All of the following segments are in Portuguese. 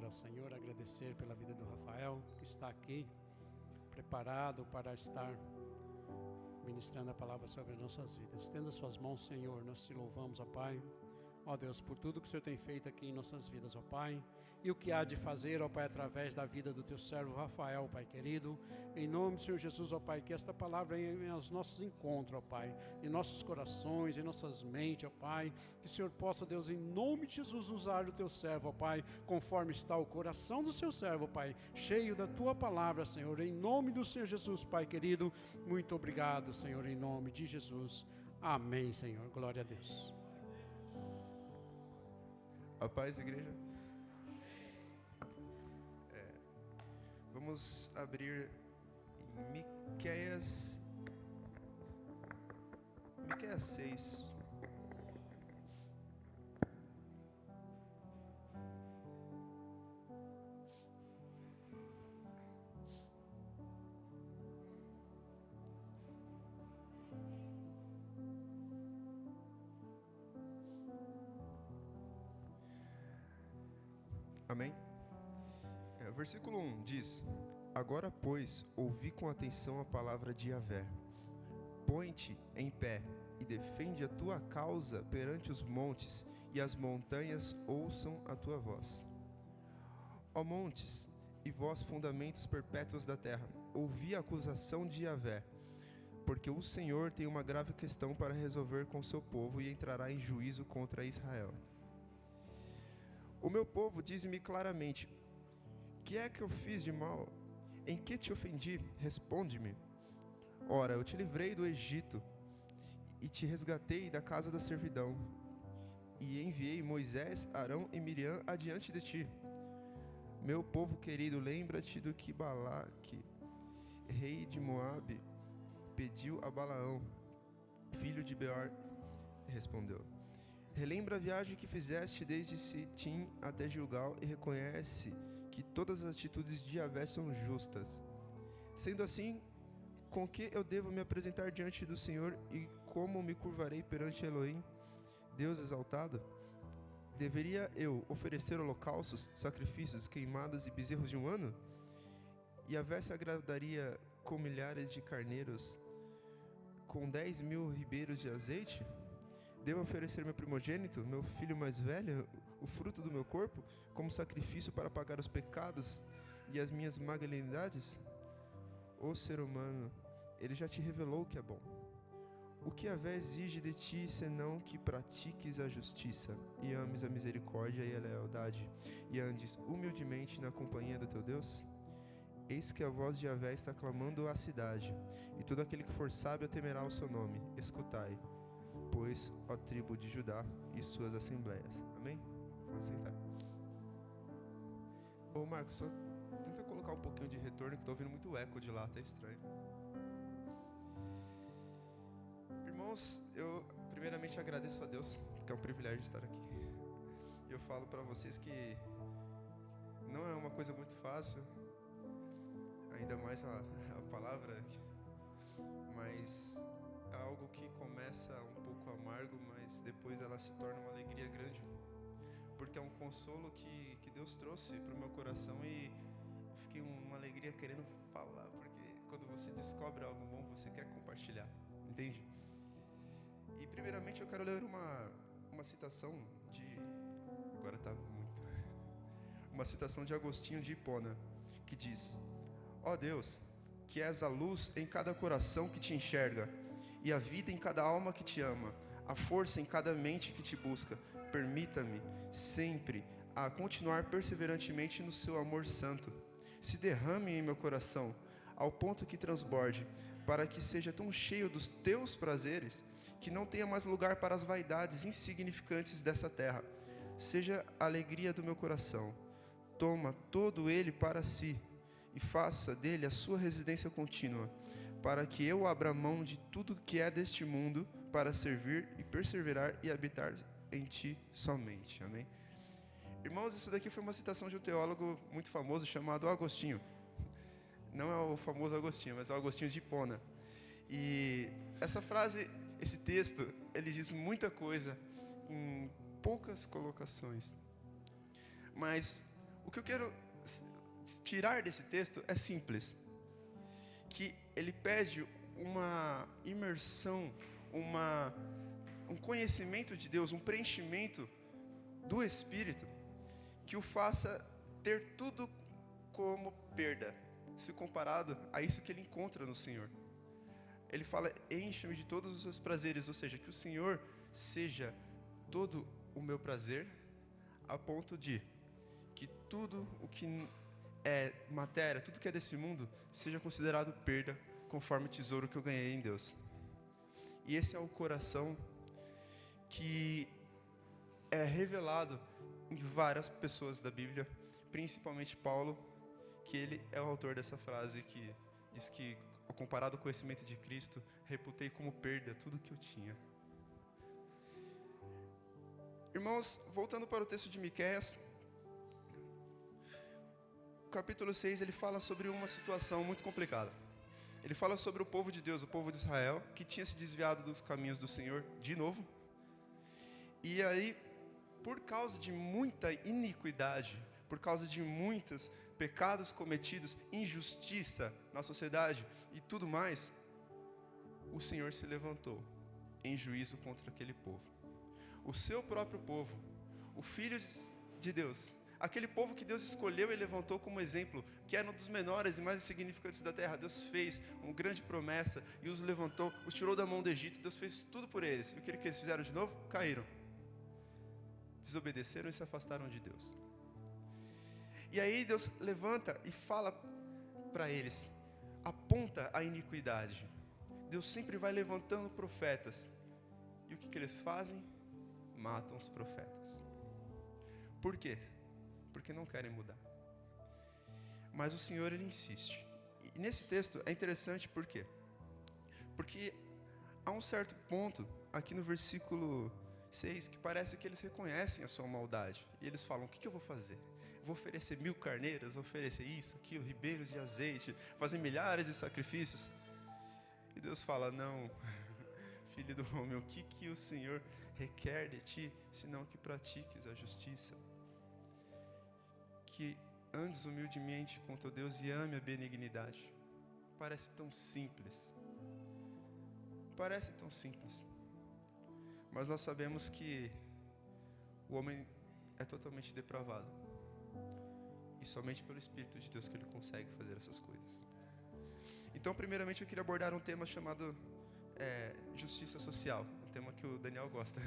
ao Senhor, agradecer pela vida do Rafael, que está aqui, preparado para estar ministrando a palavra sobre as nossas vidas. Estenda suas mãos, Senhor, nós te louvamos, ó Pai. Ó Deus, por tudo que o Senhor tem feito aqui em nossas vidas, ó Pai, e o que há de fazer, ó Pai, através da vida do Teu servo Rafael, Pai querido, em nome do Senhor Jesus, ó Pai, que esta palavra venha aos nossos encontros, ó Pai, em nossos corações, em nossas mentes, ó Pai, que o Senhor possa, Deus, em nome de Jesus, usar o Teu servo, ó Pai, conforme está o coração do Seu servo, ó Pai, cheio da Tua palavra, Senhor, em nome do Senhor Jesus, Pai querido, muito obrigado, Senhor, em nome de Jesus, amém, Senhor, glória a Deus. A paz, igreja. Vamos abrir em Miqueias 6. Amém? Versículo 1 diz: Agora, pois, ouvi com atenção a palavra de Yahvé. Põe-te em pé e defende a tua causa perante os montes, e as montanhas ouçam a tua voz. Ó montes, e vós fundamentos perpétuos da terra, ouvi a acusação de Yahvé, porque o Senhor tem uma grave questão para resolver com o seu povo e entrará em juízo contra Israel. O meu povo diz-me claramente: que é que eu fiz de mal? Em que te ofendi? Responde-me. Ora, eu te livrei do Egito e te resgatei da casa da servidão, e enviei Moisés, Arão e Miriam adiante de ti. Meu povo querido, lembra-te do que Balaque, rei de Moabe, pediu a Balaão, filho de Beor. Respondeu: relembra a viagem que fizeste desde Sitim até Gilgal e reconhece que todas as atitudes de Yahvé são justas. Sendo assim, com que eu devo me apresentar diante do Senhor e como me curvarei perante Elohim, Deus exaltado? Deveria eu oferecer holocaustos, sacrifícios, queimadas e bezerros de um ano? Yahvé se agradaria com milhares de carneiros, com 10.000 ribeiros de azeite? Devo oferecer meu primogênito, meu filho mais velho, o fruto do meu corpo, como sacrifício para pagar os pecados e as minhas magnanimidades? Ó ser humano, ele já te revelou o que é bom. O que Yahvé exige de ti, senão que pratiques a justiça, e ames a misericórdia e a lealdade, e andes humildemente na companhia do teu Deus? Eis que a voz de Yahvé está clamando à cidade, e todo aquele que for sábio temerá o seu nome. Escutai, pois, ó tribo de Judá e suas assembleias. Amém? Vou sentar. Ô Marcos, só tenta colocar um pouquinho de retorno, que estou ouvindo muito eco de lá, tá estranho. Irmãos, eu primeiramente agradeço a Deus, porque é um privilégio estar aqui. Eu falo para vocês que não é uma coisa muito fácil, ainda mais a palavra, mas é algo que começa um pouco amargo, mas depois ela se torna uma alegria grande, porque é um consolo que Deus trouxe para o meu coração, e fiquei uma alegria querendo falar, porque quando você descobre algo bom, você quer compartilhar, entende? E primeiramente eu quero ler uma citação de... Agora tá muito... Uma citação de Agostinho de Hipona, que diz: ó Deus, que és a luz em cada coração que te enxerga, e a vida em cada alma que te ama, a força em cada mente que te busca, permita-me sempre a continuar perseverantemente no seu amor santo. Se derrame em meu coração, ao ponto que transborde, para que seja tão cheio dos teus prazeres, que não tenha mais lugar para as vaidades insignificantes dessa terra. Seja a alegria do meu coração. Toma todo ele para si, e faça dele a sua residência contínua, para que eu abra mão de tudo que é deste mundo, para servir e perseverar e habitar em ti somente. Amém? Irmãos, isso daqui foi uma citação de um teólogo muito famoso chamado Agostinho. Não é o famoso Agostinho, mas é o Agostinho de Hipona. E essa frase, esse texto, ele diz muita coisa em poucas colocações. Mas O que eu quero tirar desse texto é simples, que ele pede uma imersão, um conhecimento de Deus, um preenchimento do Espírito, que o faça ter tudo como perda, se comparado a isso que ele encontra no Senhor. Ele fala, enche-me de todos os seus prazeres, ou seja, que o Senhor seja todo o meu prazer, a ponto de que tudo o que é matéria, tudo que é desse mundo, seja considerado perda, conforme o tesouro que eu ganhei em Deus. E esse é o coração que é revelado em várias pessoas da Bíblia, principalmente Paulo, que ele é o autor dessa frase que diz que, comparado ao conhecimento de Cristo, reputei como perda tudo que eu tinha. Irmãos, voltando para o texto de Miqueias, o capítulo 6, ele fala sobre uma situação muito complicada. Ele fala sobre o povo de Deus, o povo de Israel, que tinha se desviado dos caminhos do Senhor de novo. E aí, por causa de muita iniquidade, por causa de muitos pecados cometidos, injustiça na sociedade e tudo mais, o Senhor se levantou em juízo contra aquele povo. O seu próprio povo, o Filho de Deus, aquele povo que Deus escolheu e levantou como exemplo, que era um dos menores e mais insignificantes da terra. Deus fez uma grande promessa e os levantou, os tirou da mão do Egito. Deus fez tudo por eles. E o que eles fizeram de novo? Caíram, desobedeceram e se afastaram de Deus. E aí Deus levanta e fala para eles, aponta a iniquidade. Deus sempre vai levantando profetas. E o que eles fazem? Matam os profetas. Por quê? Porque não querem mudar. Mas o Senhor, ele insiste. E nesse texto é interessante por quê? Porque há um certo ponto, aqui no versículo 6, que parece que eles reconhecem a sua maldade. E eles falam, o que eu vou fazer? Vou oferecer 1000 carneiras, vou oferecer isso, aquilo, ribeiros de azeite, fazer milhares de sacrifícios. E Deus fala, não, filho do homem, o que o Senhor requer de ti, senão que pratiques a justiça? Que andes humildemente com teu Deus e ame a benignidade. Parece tão simples. Parece tão simples. Mas nós sabemos que o homem é totalmente depravado. E somente pelo Espírito de Deus que ele consegue fazer essas coisas. Então, primeiramente, eu queria abordar um tema chamado justiça social. Um tema que o Daniel gosta.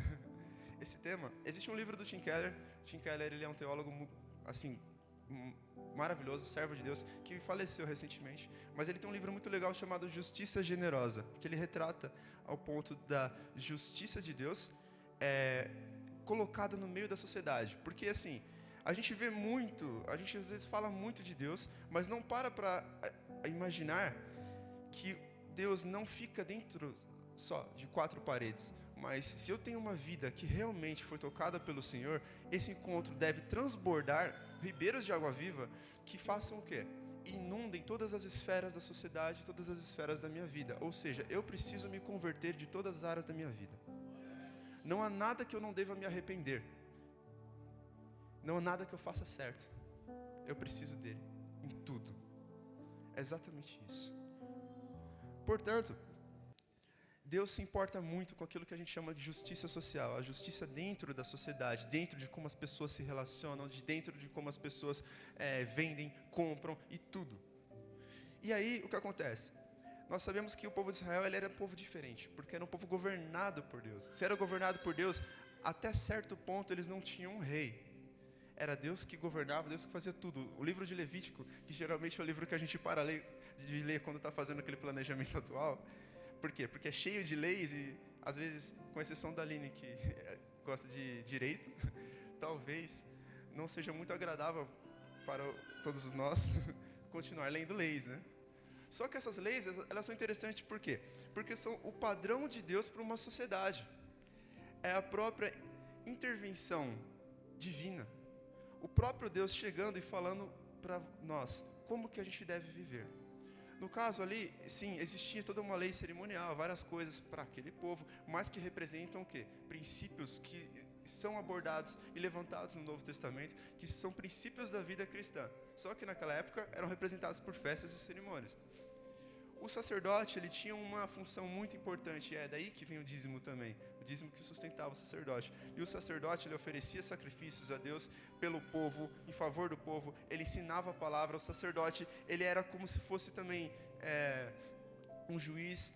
Esse tema, existe um livro do Tim Keller. O Tim Keller, ele é um teólogo, assim, maravilhoso, servo de Deus, que faleceu recentemente. Mas ele tem um livro muito legal chamado Justiça Generosa, que ele retrata ao ponto da justiça de Deus colocada no meio da sociedade. Porque, assim, a gente vê muito, a gente às vezes fala muito de Deus, mas não para imaginar que Deus não fica dentro só de 4 paredes. Mas se eu tenho uma vida que realmente foi tocada pelo Senhor, esse encontro deve transbordar ribeiros de água viva que façam o quê? Inundem todas as esferas da sociedade, todas as esferas da minha vida. Ou seja, eu preciso me converter de todas as áreas da minha vida. Não há nada que eu não deva me arrepender. Não há nada que eu faça certo. Eu preciso dele em tudo. É exatamente isso. Portanto, Deus se importa muito com aquilo que a gente chama de justiça social, a justiça dentro da sociedade, dentro de como as pessoas se relacionam, dentro de como as pessoas vendem, compram e tudo. E aí, o que acontece? Nós sabemos que o povo de Israel ele era um povo diferente, porque era um povo governado por Deus. Se era governado por Deus, até certo ponto eles não tinham um rei. Era Deus que governava, Deus que fazia tudo. O livro de Levítico, que geralmente é o livro que a gente para de ler quando está fazendo aquele planejamento atual. Por quê? Porque é cheio de leis e, às vezes, com exceção da Aline, que gosta de direito, talvez não seja muito agradável para todos nós continuar lendo leis, né? Só que essas leis, elas são interessantes por quê? Porque são o padrão de Deus para uma sociedade. É a própria intervenção divina. O próprio Deus chegando e falando para nós como que a gente deve viver. No caso ali, sim, existia toda uma lei cerimonial, várias coisas para aquele povo, mas que representam o quê? Princípios que são abordados e levantados no Novo Testamento, que são princípios da vida cristã. Só que naquela época eram representados por festas e cerimônias. O sacerdote, ele tinha uma função muito importante, e é daí que vem o dízimo também, o dízimo que sustentava o sacerdote. E o sacerdote, ele oferecia sacrifícios a Deus pelo povo, em favor do povo, ele ensinava a palavra. O sacerdote, ele era como se fosse também um juiz,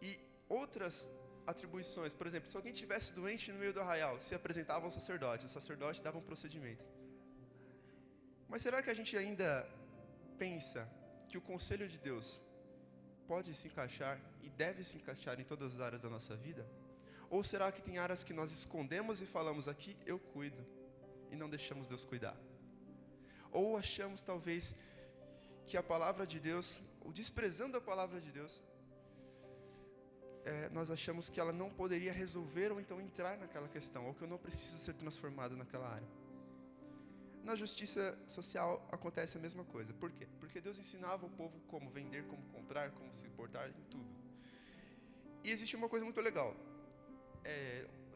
e outras atribuições. Por exemplo, se alguém estivesse doente no meio do arraial, se apresentava ao sacerdote, o sacerdote dava um procedimento. Mas será que a gente ainda pensa que o conselho de Deus pode se encaixar e deve se encaixar em todas as áreas da nossa vida? Ou será que tem áreas que nós escondemos e falamos, aqui eu cuido, e não deixamos Deus cuidar? Ou achamos talvez que a palavra de Deus, ou desprezando a palavra de Deus, nós achamos que ela não poderia resolver ou então entrar naquela questão, ou que eu não preciso ser transformado naquela área. Na justiça social acontece a mesma coisa. Por quê? Porque Deus ensinava o povo como vender, como comprar, como se portar, em tudo. E existe uma coisa muito legal.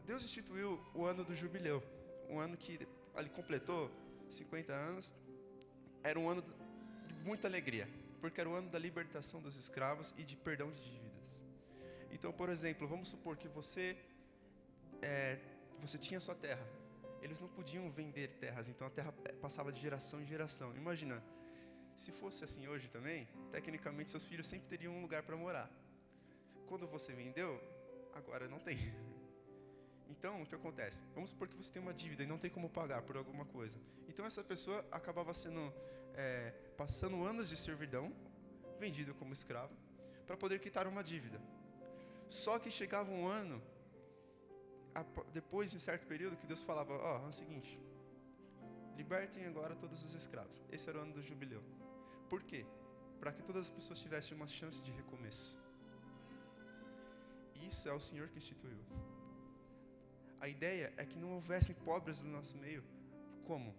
Deus instituiu o ano do jubileu, um ano que ele completou 50 anos. Era um ano de muita alegria, porque era o ano da libertação dos escravos e de perdão de dívidas. Então, por exemplo, vamos supor que você tinha sua terra. Eles não podiam vender terras, então a terra passava de geração em geração. Imagina, se fosse assim hoje também, tecnicamente seus filhos sempre teriam um lugar para morar. Quando você vendeu, agora não tem. Então, o que acontece? Vamos supor que você tem uma dívida e não tem como pagar por alguma coisa. Então, essa pessoa acabava passando anos de servidão, vendido como escravo, para poder quitar uma dívida. Só que chegava um ano, depois de um certo período, que Deus falava, é o seguinte, libertem agora todos os escravos. Esse era o ano do jubileu. Por quê? Para que todas as pessoas tivessem uma chance de recomeço. Isso é o Senhor que instituiu. A ideia é que não houvessem pobres no nosso meio. Como?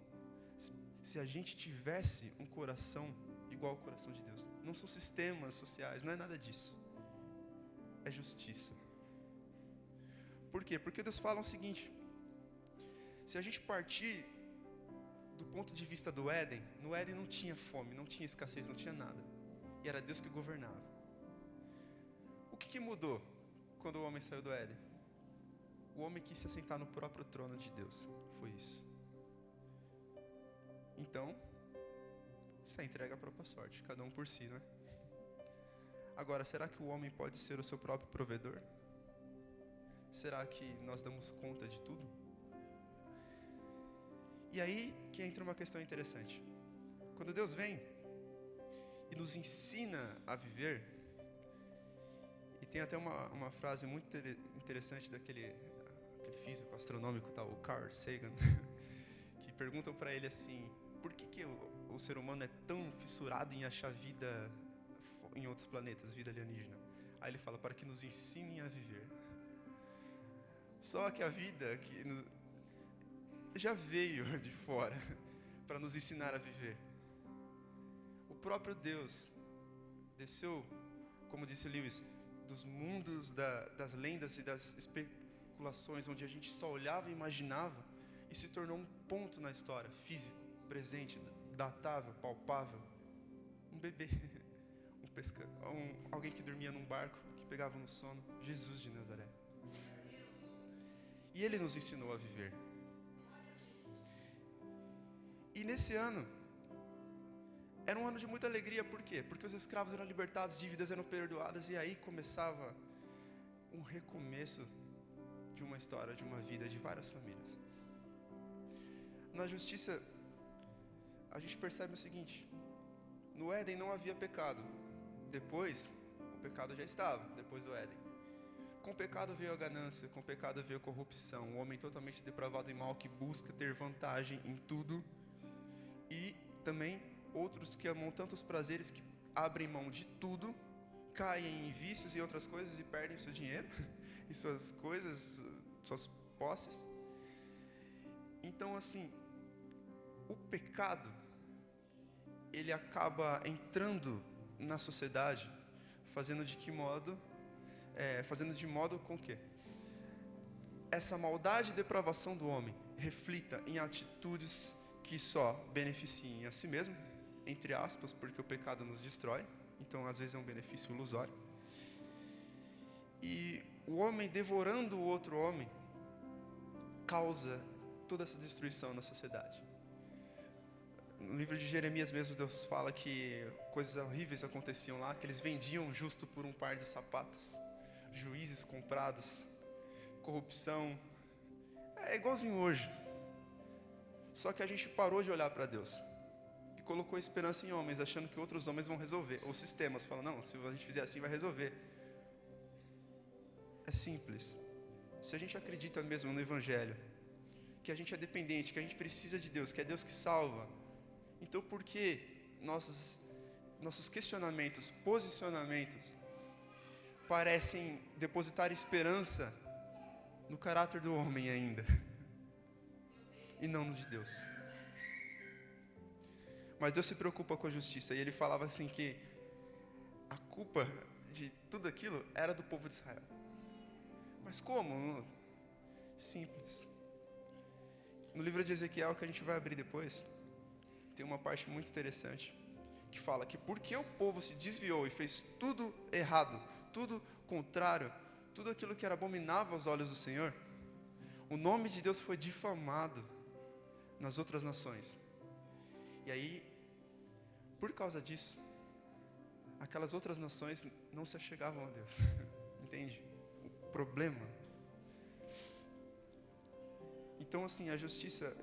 Se a gente tivesse um coração igual ao coração de Deus. Não são sistemas sociais, não é nada disso. É justiça. Por quê? Porque Deus fala o seguinte, se a gente partir do ponto de vista do Éden, no Éden não tinha fome, não tinha escassez, não tinha nada. E era Deus que governava. O que mudou quando o homem saiu do Éden? O homem quis se assentar no próprio trono de Deus. Foi isso. Então, isso é entrega à própria sorte, cada um por si, não é? Agora, será que o homem pode ser o seu próprio provedor? Será que nós damos conta de tudo? E aí que entra uma questão interessante. Quando Deus vem e nos ensina a viver, e tem até uma frase muito interessante daquele físico astronômico, tal, o Carl Sagan, que perguntam para ele assim, por que o ser humano é tão fissurado em achar vida em outros planetas, vida alienígena? Aí ele fala, para que nos ensinem a viver. Só que a vida que já veio de fora para nos ensinar a viver. O próprio Deus desceu, como disse Lewis, dos mundos das lendas e das especulações, onde a gente só olhava e imaginava, e se tornou um ponto na história, físico, presente, datável, palpável. Um bebê, alguém que dormia num barco, que pegava no sono, Jesus de Nazaré. E Ele nos ensinou a viver. E nesse ano, era um ano de muita alegria, por quê? Porque os escravos eram libertados, dívidas eram perdoadas, e aí começava um recomeço de uma história, de uma vida, de várias famílias. Na justiça, a gente percebe o seguinte, no Éden não havia pecado, depois, o pecado já estava, depois do Éden. Com o pecado veio a ganância, com o pecado veio a corrupção, um homem totalmente depravado e mau que busca ter vantagem em tudo, e também outros que amam tantos prazeres que abrem mão de tudo, caem em vícios e outras coisas e perdem seu dinheiro, e suas coisas, suas posses. Então assim, o pecado, ele acaba entrando na sociedade, fazendo de modo com que essa maldade e depravação do homem reflita em atitudes que só beneficiem a si mesmo, entre aspas, porque o pecado nos destrói, então às vezes é um benefício ilusório. E o homem devorando o outro homem causa toda essa destruição na sociedade. No livro de Jeremias mesmo, Deus fala que coisas horríveis aconteciam lá, que eles vendiam justo por um par de sapatos, juízes comprados, corrupção. É igualzinho hoje. Só que a gente parou de olhar para Deus e colocou esperança em homens, achando que outros homens vão resolver. Ou sistemas, falam, não, se a gente fizer assim vai resolver. É simples. Se a gente acredita mesmo no Evangelho, que a gente é dependente, que a gente precisa de Deus, que é Deus que salva, então por que nossos questionamentos, posicionamentos, parecem depositar esperança no caráter do homem ainda, e não no de Deus? Mas Deus se preocupa com a justiça, e Ele falava assim que a culpa de tudo aquilo era do povo de Israel. Mas como? Simples. No livro de Ezequiel, que a gente vai abrir depois, tem uma parte muito interessante, que fala que porque o povo se desviou e fez tudo errado, tudo contrário, tudo aquilo que era abominável aos olhos do Senhor, o nome de Deus foi difamado nas outras nações. E aí, por causa disso, aquelas outras nações não se achegavam a Deus. Entende? O problema. Então, assim, a justiça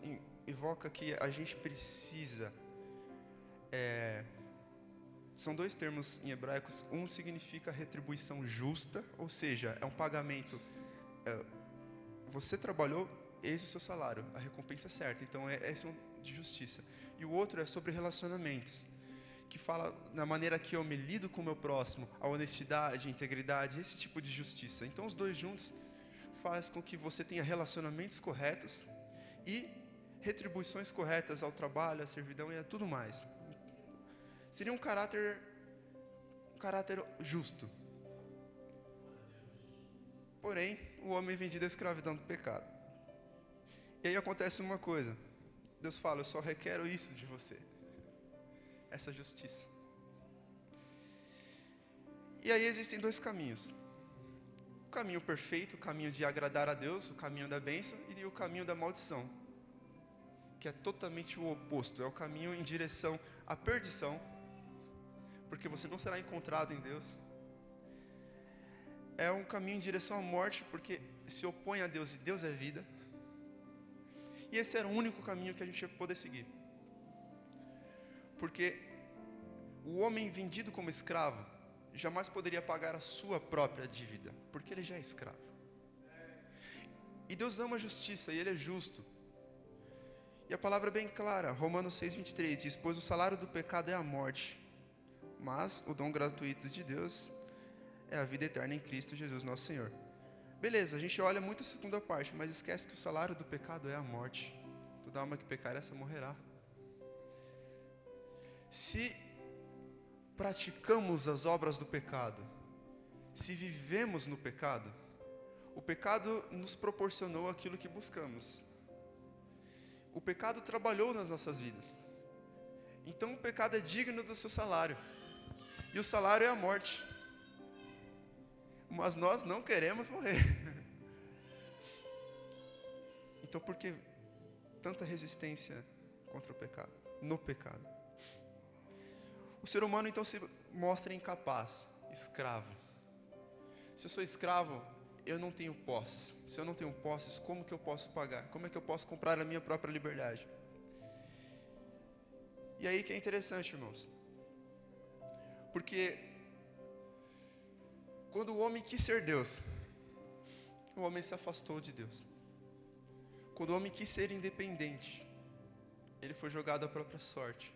evoca que a gente precisa... São dois termos em hebraicos. Um significa retribuição justa, ou seja, é um pagamento. Você trabalhou, eis o seu salário, a recompensa é certa. Então, esse é um de justiça. E o outro é sobre relacionamentos, que fala na maneira que eu me lido com o meu próximo, a honestidade, a integridade, esse tipo de justiça. Então, os dois juntos faz com que você tenha relacionamentos corretos e retribuições corretas ao trabalho, à servidão e a tudo mais. Seria um caráter justo. Porém, o homem é vendido à escravidão do pecado. E aí acontece uma coisa. Deus fala, eu só requero isso de você. Essa justiça. E aí existem dois caminhos. O caminho perfeito, o caminho de agradar a Deus, o caminho da bênção, e o caminho da maldição, que é totalmente o oposto. É o caminho em direção à perdição, porque você não será encontrado em Deus. É um caminho em direção à morte, porque se opõe a Deus e Deus é vida. E esse era o único caminho que a gente ia poder seguir. Porque o homem vendido como escravo jamais poderia pagar a sua própria dívida, porque ele já é escravo. E Deus ama a justiça, e Ele é justo. E a palavra é bem clara, Romanos 6:23 diz, pois o salário do pecado é a morte, mas o dom gratuito de Deus é a vida eterna em Cristo Jesus nosso Senhor. Beleza, a gente olha muito a segunda parte, mas esquece que o salário do pecado é a morte. Toda alma que pecar, essa morrerá. Se praticamos as obras do pecado, se vivemos no pecado, o pecado nos proporcionou aquilo que buscamos. O pecado trabalhou nas nossas vidas. Então o pecado é digno do seu salário. E o salário é a morte. Mas nós não queremos morrer. Então por que tanta resistência contra o pecado? No pecado. O ser humano então se mostra incapaz, escravo. Se eu sou escravo, eu não tenho posses. Se eu não tenho posses, como que eu posso pagar? Como é que eu posso comprar a minha própria liberdade? E aí que é interessante, irmãos. Porque quando o homem quis ser Deus, o homem se afastou de Deus. Quando o homem quis ser independente, ele foi jogado à própria sorte.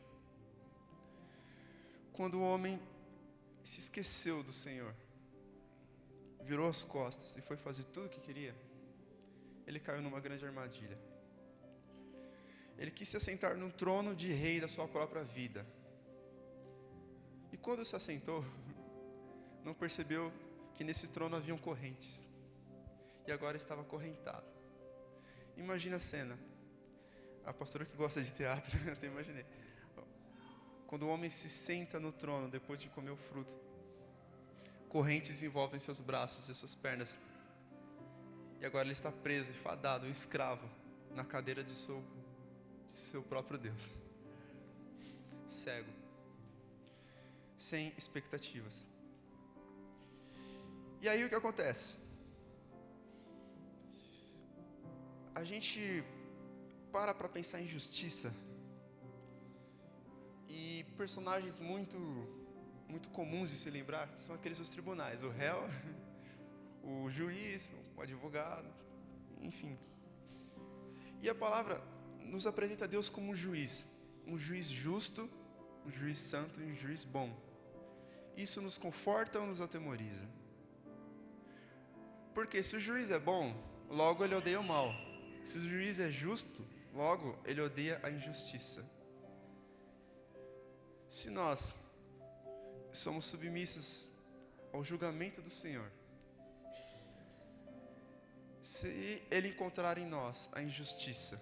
Quando o homem se esqueceu do Senhor, virou as costas e foi fazer tudo o que queria, ele caiu numa grande armadilha. Ele quis se assentar num trono de rei da sua própria vida. E quando se assentou, não percebeu que nesse trono haviam correntes. e agora estava acorrentado. Imagina a cena. A pastora que gosta de teatro, eu até imaginei. Quando o homem se senta no trono depois de comer o fruto, correntes envolvem seus braços e suas pernas. E agora ele está preso e fadado, um escravo, na cadeira de seu próprio Deus. Cego. Sem expectativas. E aí o que acontece? A gente para pensar em justiça. E personagens muito comuns de se lembrar são aqueles dos tribunais. O réu, o juiz, o advogado, enfim. E a palavra nos apresenta Deus como um juiz justo, um juiz santo e um juiz bom. Isso nos conforta ou nos atemoriza? Porque se o juiz é bom, logo ele odeia o mal. Se o juiz é justo, logo ele odeia a injustiça. Se nós somos submissos ao julgamento do Senhor, se Ele encontrar em nós a injustiça,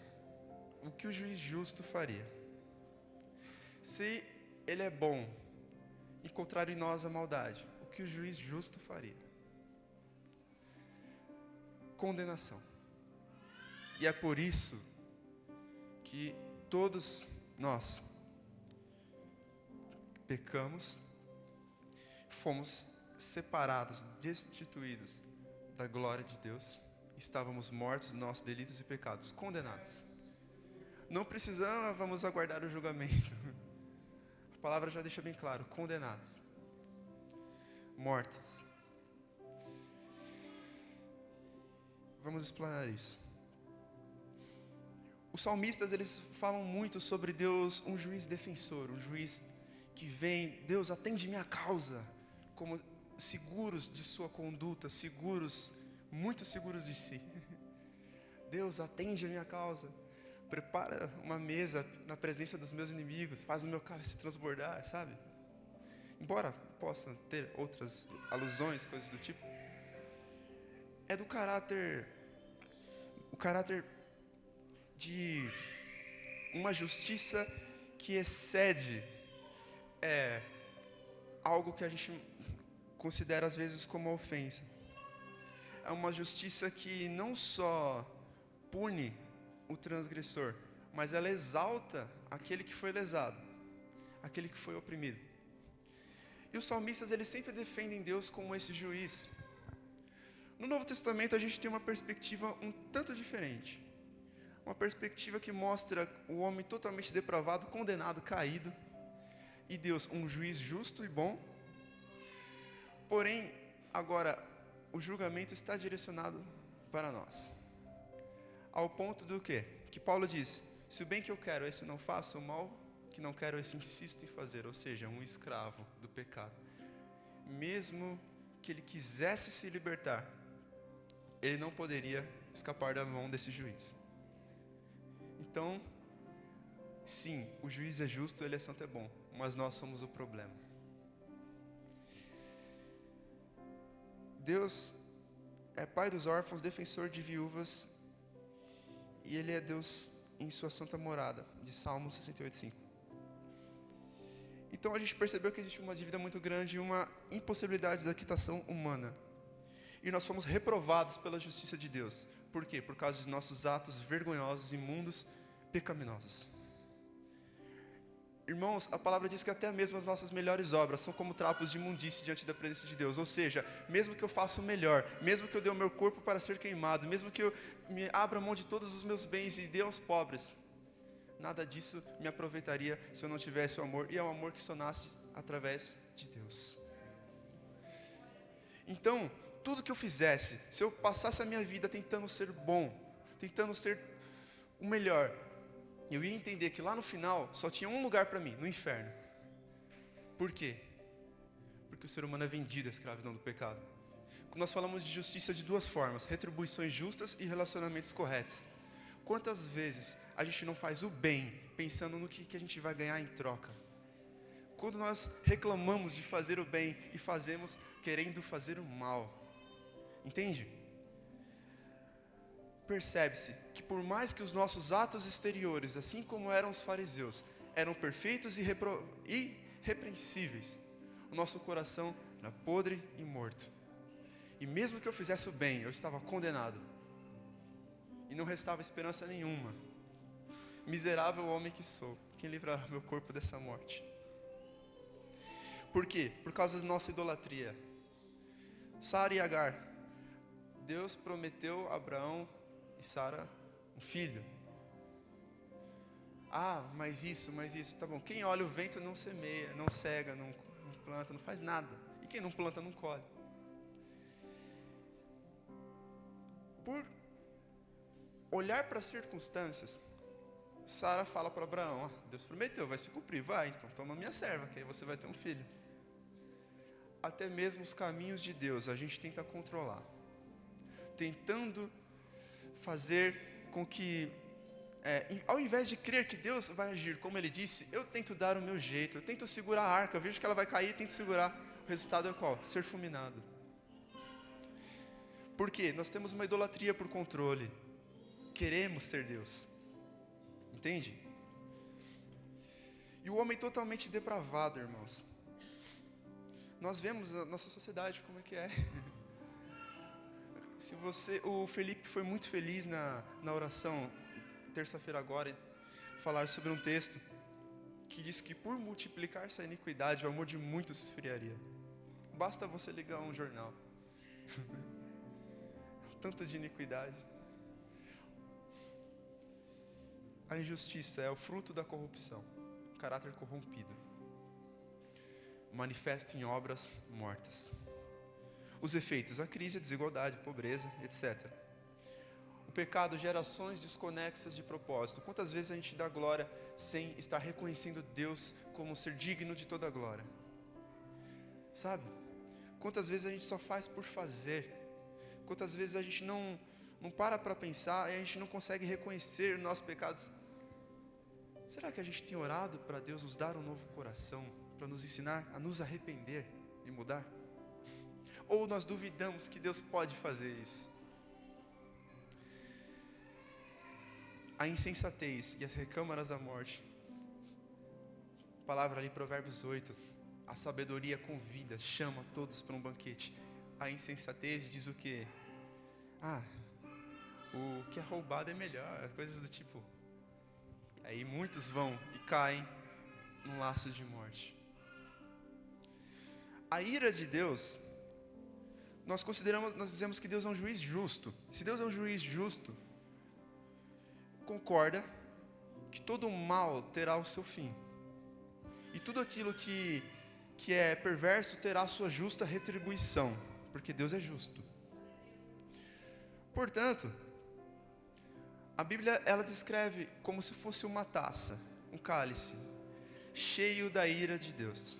o que o juiz justo faria? Se Ele é bom, encontrar em nós a maldade, o que o juiz justo faria? Condenação. E é por isso que todos nós pecamos, fomos separados, destituídos da glória de Deus, estávamos mortos nos nossos delitos e pecados, condenados. Não precisávamos aguardar o julgamento. A palavra já deixa bem claro, condenados, mortos. Vamos explanar isso. Os salmistas, eles falam muito sobre Deus, um juiz defensor, um juiz que vem, Deus atende minha causa, como seguros de sua conduta, muito seguros de si. Deus atende a minha causa, prepara uma mesa na presença dos meus inimigos, faz o meu cálice transbordar, sabe? Embora possa ter outras alusões, coisas do tipo, é do caráter, o caráter de uma justiça que excede algo que a gente considera às vezes como ofensa. É uma justiça que não só pune o transgressor, mas ela exalta aquele que foi lesado, aquele que foi oprimido. E os salmistas, eles sempre defendem Deus como esse juiz. No Novo Testamento a gente tem uma perspectiva um tanto diferente. Uma perspectiva que mostra o homem totalmente depravado, condenado, caído, e Deus, um juiz justo e bom. Porém, agora, o julgamento está direcionado para nós. Ao ponto do quê? Que Paulo diz, se o bem que eu quero, esse não faço, o mal que não quero, esse insisto em fazer. Ou seja, um escravo do pecado. Mesmo que ele quisesse se libertar, ele não poderia escapar da mão desse juiz. Então, sim, o juiz é justo, ele é santo, é bom, mas nós somos o problema. Deus é pai dos órfãos, defensor de viúvas, e ele é Deus em sua santa morada, de Salmo 68:5. Então a gente percebeu que existe uma dívida muito grande e uma impossibilidade da quitação humana. E nós fomos reprovados pela justiça de Deus. Por quê? Por causa de nossos atos vergonhosos, imundos, pecaminosos. Irmãos, a palavra diz que até mesmo as nossas melhores obras são como trapos de imundície diante da presença de Deus. Ou seja, mesmo que eu faça o melhor, mesmo que eu dê o meu corpo para ser queimado, mesmo que eu me abra mão de todos os meus bens e dê aos pobres, nada disso me aproveitaria se eu não tivesse o amor. E é o amor que só nasce através de Deus. Então, tudo que eu fizesse, se eu passasse a minha vida tentando ser bom, tentando ser o melhor, eu ia entender que lá no final só tinha um lugar para mim, no inferno. Por quê? Porque o ser humano é vendido à escravidão do pecado. Nós falamos de justiça de duas formas, retribuições justas e relacionamentos corretos. Quantas vezes a gente não faz o bem pensando no que a gente vai ganhar em troca? Quando nós reclamamos de fazer o bem e fazemos querendo fazer o mal. Entende? percebe-se que por mais que os nossos atos exteriores, assim como eram os fariseus, eram perfeitos e irrepreensíveis, o nosso coração era podre e morto. E mesmo que eu fizesse o bem, eu estava condenado. E não restava esperança nenhuma. Miserável homem que sou, quem livrará meu corpo dessa morte? Por quê? Por causa da nossa idolatria. Sara e Agar. Deus prometeu a Abraão e Sara um filho. Mas isso, tá bom. Quem olha o vento não semeia, não cega, não planta, não faz nada. E quem não planta não colhe. Por olhar para as circunstâncias, Sara fala para Abraão: Deus prometeu, vai se cumprir, vai, então toma minha serva, que aí você vai ter um filho. Até mesmo os caminhos de Deus a gente tenta controlar, tentando fazer com que, ao invés de crer que Deus vai agir como Ele disse, eu tento dar o meu jeito, eu tento segurar a arca, eu vejo que ela vai cair, tento segurar. O resultado é qual? Ser fulminado. Por quê? Nós temos uma idolatria por controle. Queremos ser Deus. Entende? E o homem totalmente depravado, irmãos. Nós vemos a nossa sociedade como é que é. O Felipe foi muito feliz na oração, terça-feira agora, falar sobre um texto que diz que por multiplicar essa iniquidade, o amor de muitos se esfriaria. Basta você ligar um jornal. Tanto de iniquidade. A injustiça é o fruto da corrupção, caráter corrompido, manifesto em obras mortas. Os efeitos, a crise, a desigualdade, a pobreza, etc. O pecado gera ações desconexas de propósito. Quantas vezes a gente dá glória sem estar reconhecendo Deus como ser digno de toda a glória? Sabe? Quantas vezes a gente só faz por fazer? Quantas vezes a gente não para pensar e a gente não consegue reconhecer nossos pecados? Será que a gente tem orado para Deus nos dar um novo coração, para nos ensinar a nos arrepender e mudar? Ou nós duvidamos que Deus pode fazer isso? A insensatez e as recâmaras da morte. Palavra ali, Provérbios 8. A sabedoria convida, chama todos para um banquete. A insensatez diz o quê? O que é roubado é melhor, coisas do tipo. Aí muitos vão e caem num laço de morte. A ira de Deus, nós dizemos que Deus é um juiz justo. Se Deus é um juiz justo, concorda que todo mal terá o seu fim. E tudo aquilo que é perverso terá a sua justa retribuição, porque Deus é justo. Portanto, a Bíblia ela descreve como se fosse uma taça, um cálice, cheio da ira de Deus.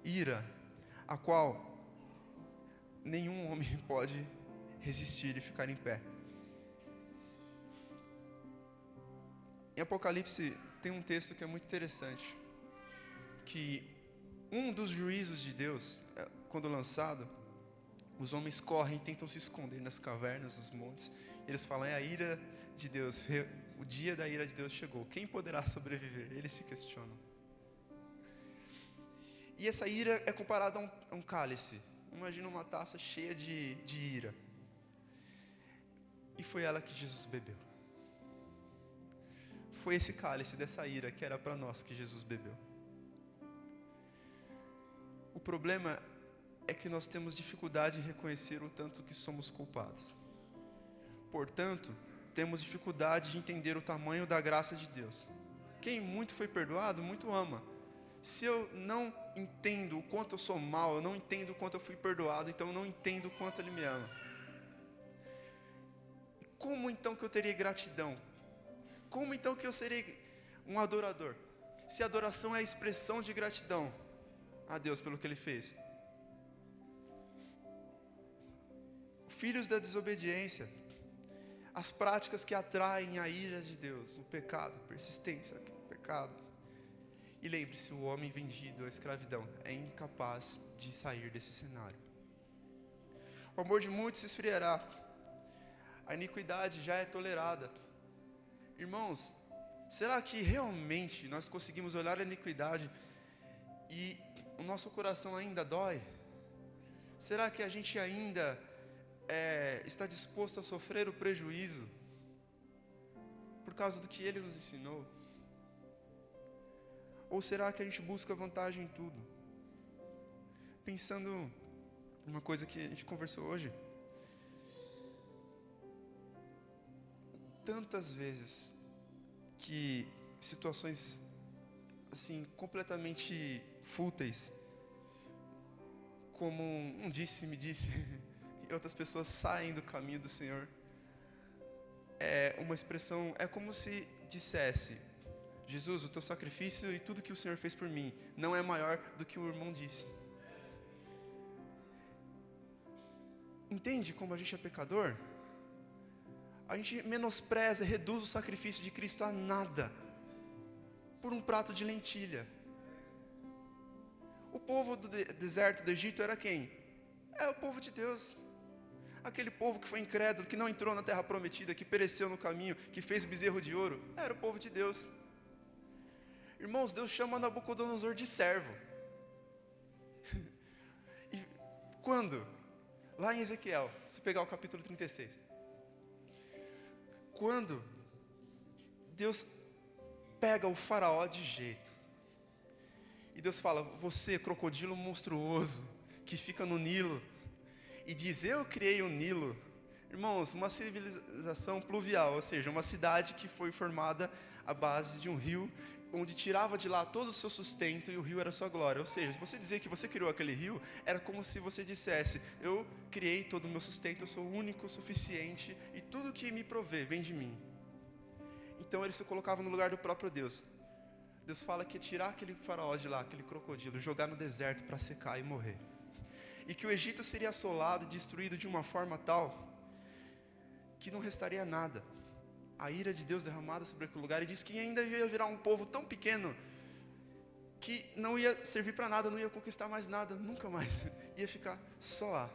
Ira, a qual nenhum homem pode resistir e ficar em pé. Em Apocalipse tem um texto que é muito interessante, que um dos juízos de Deus, quando lançado, os homens correm e tentam se esconder nas cavernas, nos montes. Eles falam, é a ira de Deus, o dia da ira de Deus chegou. Quem poderá sobreviver? Eles se questionam. E essa ira é comparada a um cálice. Imagina uma taça cheia de ira. E foi ela que Jesus bebeu. Foi esse cálice dessa ira que era para nós que Jesus bebeu. O problema é que nós temos dificuldade em reconhecer o tanto que somos culpados. Portanto, temos dificuldade de entender o tamanho da graça de Deus. Quem muito foi perdoado, muito ama. Se eu não entendo o quanto eu sou mal, eu não entendo o quanto eu fui perdoado, então eu não entendo o quanto Ele me ama. Como então que eu terei gratidão? Como então que eu serei um adorador? Se a adoração é a expressão de gratidão a Deus pelo que Ele fez. Filhos da desobediência, as práticas que atraem a ira de Deus, o pecado, persistência, pecado. E lembre-se, o homem vendido à escravidão é incapaz de sair desse cenário. O amor de muitos se esfriará. a iniquidade já é tolerada. Irmãos, será que realmente nós conseguimos olhar a iniquidade e o nosso coração ainda dói? Será que a gente ainda está disposto a sofrer o prejuízo por causa do que Ele nos ensinou? Ou será que a gente busca vantagem em tudo? Pensando numa coisa que a gente conversou hoje, tantas vezes que situações assim completamente fúteis, como um disse-me disse, e outras pessoas saem do caminho do Senhor, é uma expressão, é como se dissesse: Jesus, o teu sacrifício e tudo que o Senhor fez por mim não é maior do que o irmão disse. Entende como a gente é pecador? A gente menospreza, reduz o sacrifício de Cristo a nada por um prato de lentilha. O povo do deserto do Egito era quem? É o povo de Deus. Aquele povo que foi incrédulo, que não entrou na terra prometida, que pereceu no caminho, que fez bezerro de ouro, era o povo de Deus. Irmãos, Deus chama Nabucodonosor de servo. E quando? Lá em Ezequiel, se pegar o capítulo 36. Quando Deus pega o faraó de jeito, e Deus fala: você, crocodilo monstruoso, que fica no Nilo, e diz: eu criei o Nilo. Irmãos, uma civilização pluvial, ou seja, uma cidade que foi formada à base de um rio, onde tirava de lá todo o seu sustento, e o rio era a sua glória. Ou seja, você dizer que você criou aquele rio, era como se você dissesse: eu criei todo o meu sustento, eu sou o único, o suficiente, e tudo que me provê vem de mim. Então ele se colocava no lugar do próprio Deus. Deus fala que ia tirar aquele faraó de lá, aquele crocodilo, jogar no deserto para secar e morrer. E que o Egito seria assolado e destruído de uma forma tal que não restaria nada. A ira de Deus derramada sobre aquele lugar, e diz que ainda ia virar um povo tão pequeno que não ia servir para nada, não ia conquistar mais nada, nunca mais. Ia ficar só lá.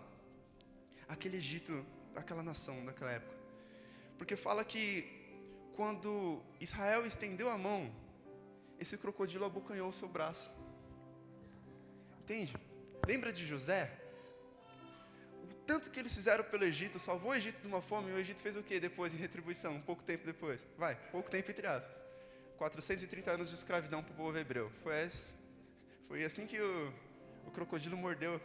Aquele Egito, aquela nação daquela época. Porque fala que quando Israel estendeu a mão, esse crocodilo abocanhou o seu braço. Entende? Lembra de José? O tanto que eles fizeram pelo Egito, salvou o Egito de uma fome, e o Egito fez o que depois, em retribuição, pouco tempo depois? Pouco tempo entre aspas. 430 anos de escravidão para o povo hebreu. Foi assim que o crocodilo mordeu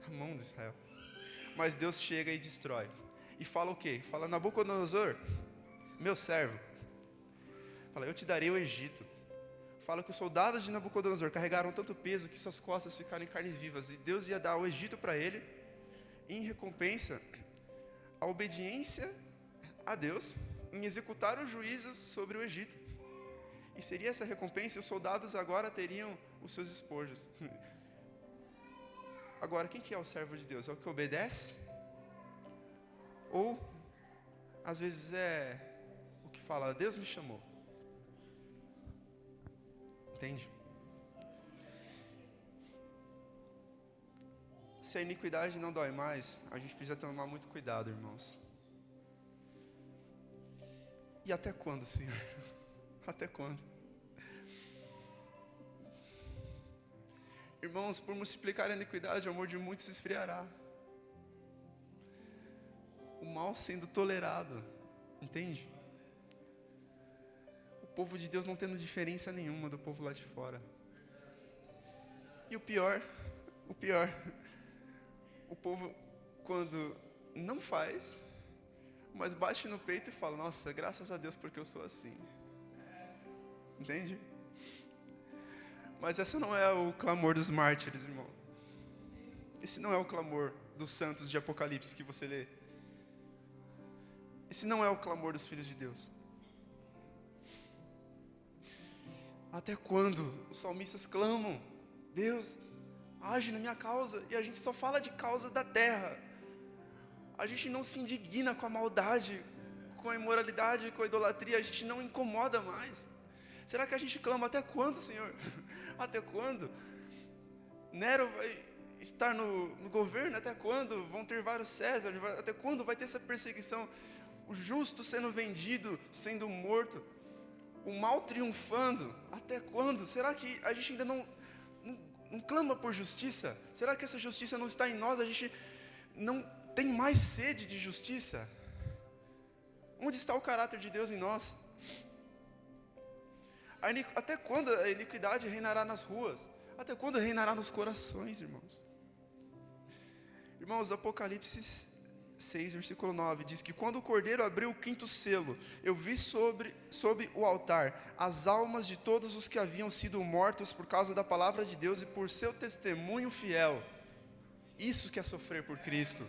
a mão de Israel. Mas Deus chega e destrói. E fala o quê? Fala: Nabucodonosor, meu servo, fala: eu te darei o Egito. Fala que os soldados de Nabucodonosor carregaram tanto peso que suas costas ficaram em carnes vivas, e Deus ia dar o Egito para ele, em recompensa a obediência a Deus, em executar o juízo sobre o Egito. E seria essa recompensa, e os soldados agora teriam os seus espojos. Agora, quem que é o servo de Deus? É o que obedece? Ou, às vezes, é o que fala: Deus me chamou. Entende? Se a iniquidade não dói mais, a gente precisa tomar muito cuidado, irmãos. E até quando, Senhor? Até quando? Irmãos, por multiplicar a iniquidade, o amor de muitos se esfriará. O mal sendo tolerado, entende? O povo de Deus não tendo diferença nenhuma do povo lá de fora. E o pior, o povo, quando não faz, mas bate no peito e fala: nossa, graças a Deus porque eu sou assim. Entende? Mas esse não é o clamor dos mártires, irmão. Esse não é o clamor dos santos de Apocalipse que você lê. Esse não é o clamor dos filhos de Deus. Até quando os salmistas clamam: Deus, age na minha causa, e a gente só fala de causa da terra. A gente não se indigna com a maldade, com a imoralidade, com a idolatria, a gente não incomoda mais. Será que a gente clama até quando, Senhor? Até quando? Nero vai estar no governo? Até quando vão ter vários Césares? Até quando vai ter essa perseguição? O justo sendo vendido, sendo morto, o mal triunfando. Até quando? Será que a gente ainda não clama por justiça? Será que essa justiça não está em nós? A gente não tem mais sede de justiça? Onde está o caráter de Deus em nós? Até quando a iniquidade reinará nas ruas? Até quando reinará nos corações, irmãos? Irmãos, Apocalipse 6, versículo 9, diz que quando o Cordeiro abriu o 5º selo, eu vi sob o altar as almas de todos os que haviam sido mortos por causa da palavra de Deus e por seu testemunho fiel. Isso que é sofrer por Cristo.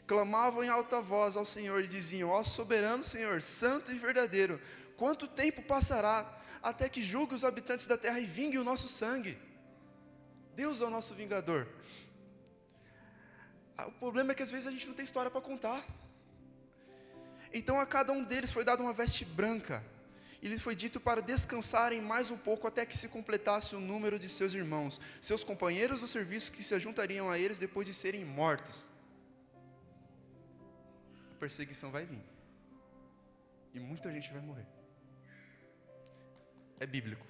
Clamavam em alta voz ao Senhor e diziam: ó soberano Senhor, santo e verdadeiro, quanto tempo passará até que julgue os habitantes da terra e vingue o nosso sangue? Deus é o nosso vingador. O problema é que às vezes a gente não tem história para contar. Então a cada um deles foi dada uma veste branca, e lhes foi dito para descansarem mais um pouco até que se completasse o número de seus irmãos, seus companheiros do serviço, que se ajuntariam a eles depois de serem mortos. A perseguição vai vir, e muita gente vai morrer. É bíblico.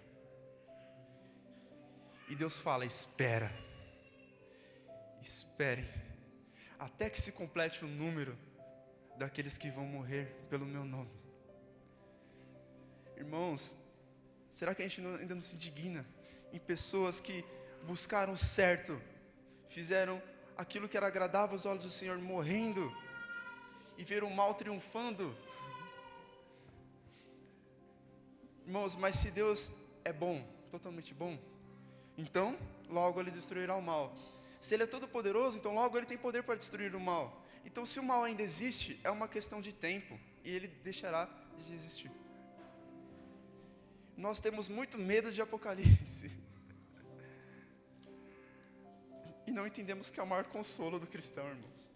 E Deus fala: espere, até que se complete o número daqueles que vão morrer pelo meu nome. Irmãos, será que a gente ainda não se indigna em pessoas que buscaram o certo, fizeram aquilo que era agradável aos olhos do Senhor, morrendo, e viram o mal triunfando? Irmãos, mas se Deus é bom, totalmente bom, então logo Ele destruirá o mal. Se Ele é todo poderoso, então logo Ele tem poder para destruir o mal. Então se o mal ainda existe, é uma questão de tempo, e Ele deixará de existir. Nós temos muito medo de Apocalipse, e não entendemos que é o maior consolo do cristão, irmãos.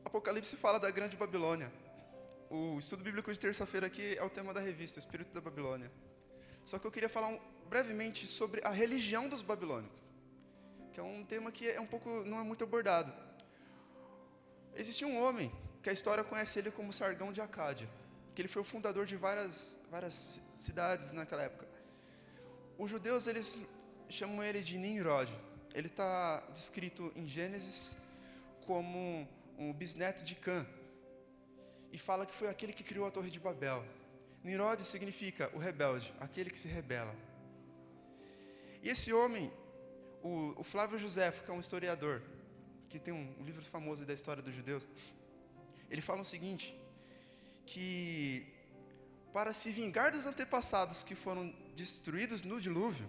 Apocalipse fala da grande Babilônia. O estudo bíblico de terça-feira aqui é o tema da revista, o Espírito da Babilônia. Só que eu queria falar brevemente sobre a religião dos babilônicos, que é um tema que não é muito abordado. Existia um homem, que a história conhece ele como Sargão de Acádia, que ele foi o fundador de várias cidades naquela época. Os judeus, eles chamam ele de Nimrod. Ele está descrito em Gênesis como um bisneto de Cã, e fala que foi aquele que criou a Torre de Babel. Nimrod significa o rebelde, aquele que se rebela. E esse homem, o Flávio Josefo, que é um historiador, que tem um livro famoso da história dos judeus, ele fala o seguinte, que para se vingar dos antepassados que foram destruídos no dilúvio,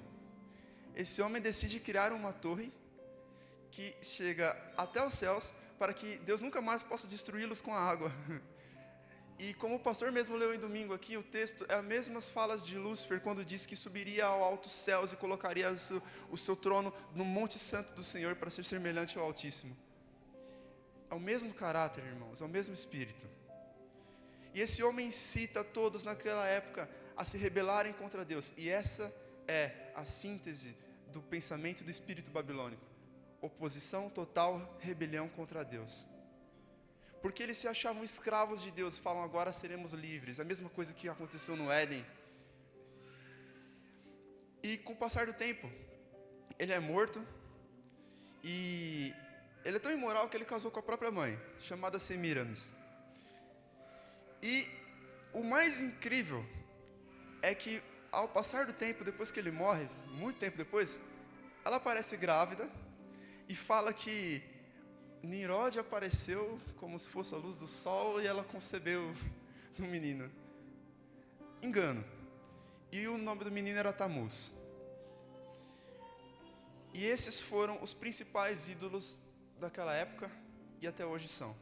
esse homem decide criar uma torre que chega até os céus, para que Deus nunca mais possa destruí-los com a água. E como o pastor mesmo leu em domingo aqui, o texto é as mesmas falas de Lúcifer, quando diz que subiria ao alto céus e colocaria o seu trono no monte santo do Senhor, para ser semelhante ao Altíssimo. É o mesmo caráter, irmãos, é o mesmo espírito. E esse homem incita todos naquela época a se rebelarem contra Deus. E essa é a síntese do pensamento do espírito babilônico: oposição total, rebelião contra Deus. Porque eles se achavam escravos de Deus, falam: agora seremos livres. A mesma coisa que aconteceu no Éden. E com o passar do tempo, ele é morto, e ele é tão imoral que ele casou com a própria mãe, chamada Semíramis. E o mais incrível é que, ao passar do tempo, depois que ele morre, muito tempo depois, ela aparece grávida e fala que Nimrod apareceu como se fosse a luz do sol e ela concebeu um menino. Engano. E o nome do menino era Tamuz. E esses foram os principais ídolos daquela época e até hoje são.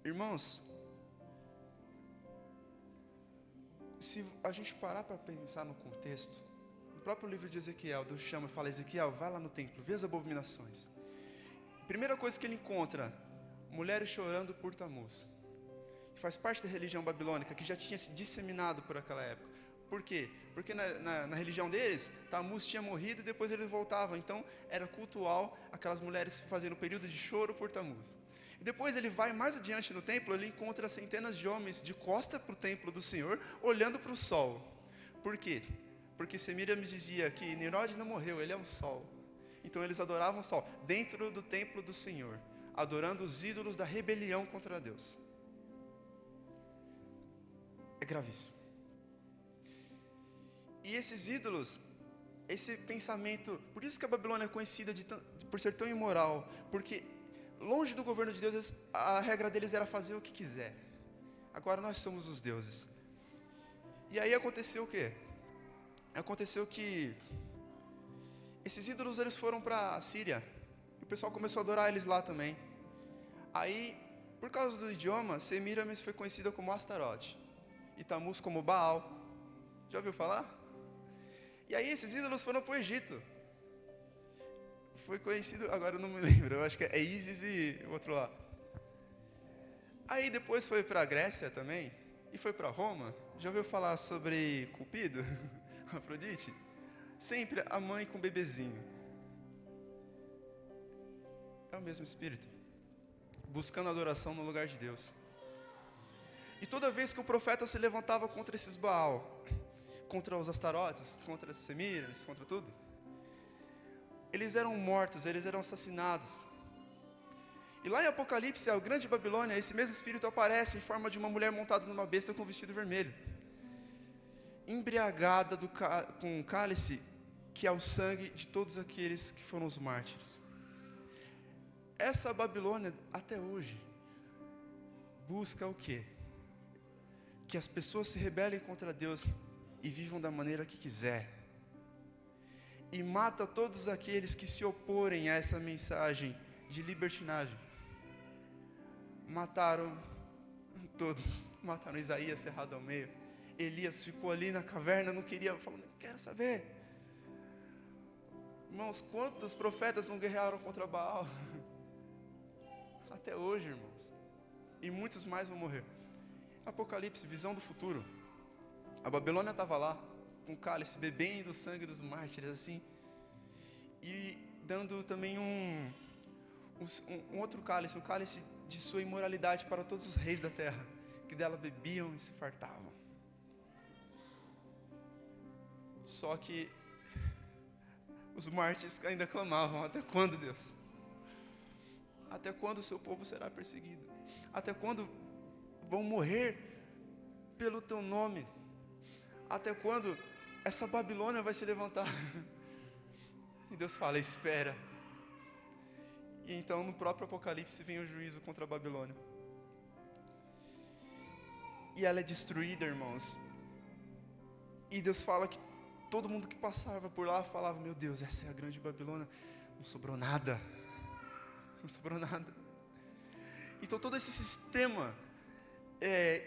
Irmãos, se a gente parar para pensar no contexto, no próprio livro de Ezequiel, Deus chama e fala: Ezequiel, vai lá no templo, vê as abominações. Primeira coisa que ele encontra: mulheres chorando por Tamuz. Faz parte da religião babilônica, que já tinha se disseminado por aquela época. Por quê? Porque na religião deles, Tammuz tinha morrido e depois ele voltava. Então, era cultual aquelas mulheres fazendo período de choro por Tammuz. E depois ele vai mais adiante no templo, ele encontra centenas de homens de costa para o templo do Senhor, olhando para o sol. Por quê? Porque Semíramis dizia que Nimrod não morreu, ele é o sol. Então eles adoravam o sol, dentro do templo do Senhor, adorando os ídolos da rebelião contra Deus. É gravíssimo. E esses ídolos, esse pensamento, por isso que a Babilônia é conhecida por ser tão imoral, porque longe do governo de Deus, a regra deles era fazer o que quiser. Agora nós somos os deuses. E aí aconteceu o quê? Aconteceu que esses ídolos eles foram para a Síria, e o pessoal começou a adorar eles lá também. Aí, por causa do idioma, Semíramis foi conhecida como Astarote, e Tammuz como Baal. Já ouviu falar? E aí esses ídolos foram para o Egito. Foi conhecido, agora eu não me lembro, eu acho que é Ísis e o outro lá. Aí depois foi para a Grécia também, e foi para Roma. Já ouviu falar sobre Cupido, Afrodite? Sempre a mãe com o bebezinho. É o mesmo espírito, buscando adoração no lugar de Deus. E toda vez que o profeta se levantava contra esses Baal, contra os Astarotes, contra as Semíramis, contra tudo, eles eram mortos, eles eram assassinados. E lá em Apocalipse, a grande Babilônia, esse mesmo espírito aparece em forma de uma mulher montada numa besta com um vestido vermelho, embriagada com um cálice que é o sangue de todos aqueles que foram os mártires. Essa Babilônia, até hoje, busca o quê? Que as pessoas se rebelem contra Deus e vivam da maneira que quiser. E mata todos aqueles que se oporem a essa mensagem de libertinagem. Mataram todos. Mataram Isaías cerrado ao meio. Elias ficou ali na caverna, não queria, falou, não quero saber. Irmãos, quantos profetas não guerrearam contra Baal? Até hoje, irmãos. E muitos mais vão morrer. Apocalipse, visão do futuro. A Babilônia estava lá, com o cálice, bebendo o sangue dos mártires, assim. E dando também um outro cálice, um cálice de sua imoralidade para todos os reis da terra, que dela bebiam e se fartavam. Só que os mártires ainda clamavam, até quando, Deus? Até quando o seu povo será perseguido? Até quando vão morrer pelo teu nome? Até quando essa Babilônia vai se levantar? E Deus fala, espera. E então no próprio Apocalipse vem o juízo contra a Babilônia. E ela é destruída, irmãos. E Deus fala que todo mundo que passava por lá falava, meu Deus, essa é a grande Babilônia. Não sobrou nada. Não sobrou nada. Então todo esse sistema